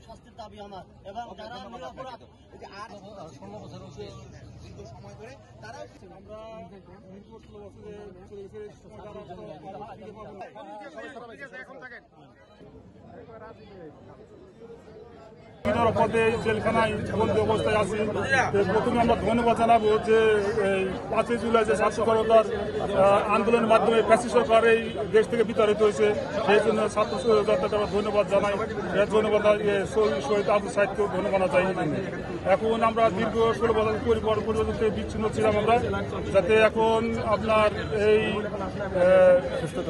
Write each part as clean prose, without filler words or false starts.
শাস্তির দাবি আমার এবং যারা নিরপরাধ 16 বছর দীর্ঘ সময় ধরে তারা আমরা পদে জেলখানায় বন্দি অবস্থায় আছি। প্রথমে আমরা ধন্যবাদ জানাবো যে 5 জুলাই যে ছাত্র জনতার আন্দোলনের মাধ্যমে ফ্যাসিস্ট সরকার এই দেশ থেকে বিতাড়িত হয়েছে, সেই জন্য ছাত্র জনতাকে আমরা ধন্যবাদ জানাই। ধন্যবাদ শহীদ আবু সাইদকেও ধন্যবাদ জানাই। এখন আমরা দীর্ঘ 16 বছর পরিবর্তন থেকে বিচ্ছিন্ন ছিলাম আমরা, যাতে এখন আপনার এই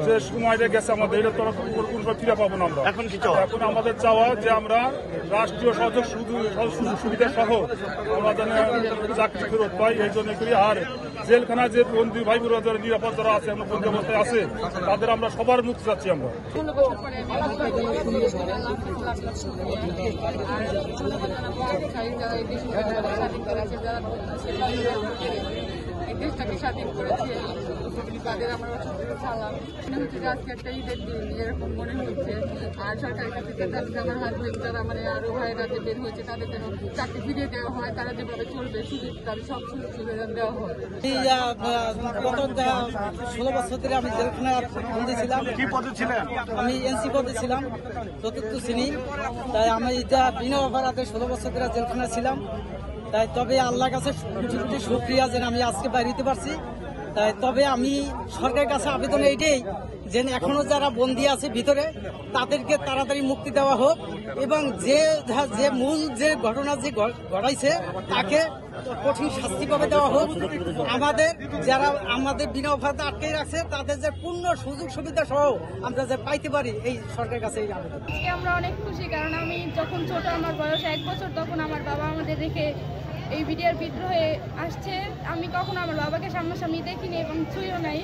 যে সময়টা গেছে আমাদের এটা তরফ কোনোভাবে ফিরে পাবো না আমরা। এখন আমাদের চাওয়া যে আমরা রাষ্ট্রীয় সুযোগ সুবিধা সহ আমরা যেন চাকরি ফেরত পাই, এই জন্য করি। আর জেলখানায় যে বন্দী ভাই বোনেরা যারা নিরাপদ যারা আছে, আমরা বন্দী অবস্থায় আছে, তাদের আমরা সবার মুক্তি চাচ্ছি। আমরা দেশটাকে স্বাধীন করেছে, তাদের আমার সালাম। আজকে একটা ঈদের দিন এরকম মনে হচ্ছে। আর সরকারের কাছে আমার হাজবেন্ড যারা মানে আরো ভাইরা যে বের হয়েছে তাদের যেন চাকরি ফিরিয়ে দেওয়া হয়, তারা যেভাবে চলবে সুযোগ তাদের সব সুযোগ সুবিধা দেওয়া হয়। গত 16 বছর ধরে আমি জেলখানায় বন্দী ছিলাম। কি পদে ছিলেন? আমি এনসি পদে ছিলাম, 4র্থ শ্রেণী। তাই আমি এটা বিনা অপরাধে 16 বছর ধরে জেলখানায় ছিলাম। তাই তবে আল্লাহর কাছে কোটি কোটি শুকরিয়া যে আমি আজকে বাইরে দিতে পারছি। তাই তবে আমি সরকারের কাছে আবেদন এইটাই যে এখনো যারা বন্দী আছে ভিতরে তাদেরকে তাড়াতাড়ি মুক্তি দেওয়া হোক, এবং যে মূল যে ঘটনা যে ঘটাইছে তাকে কঠিন শাস্তি পাবে দেওয়া হোক। আমাদের যারা আমাদের বিনা অপরাধে আটকে রাখছে তাদের যে পূর্ণ সুযোগ সুবিধা সহ আমরা যে পাইতে পারি, এই সরকারের কাছে এই আবেদন। আমরা অনেক খুশি, কারণ আমি যখন ছোট, আমার বয়স 1 বছর, তখন আমার বাবা আমাদের রেখে এই বিডিআর বিদ্রোহে আসছে। আমি কখনো আমার বাবাকে সামনাসামনি দেখিনি এবং ছুঁইও নাই।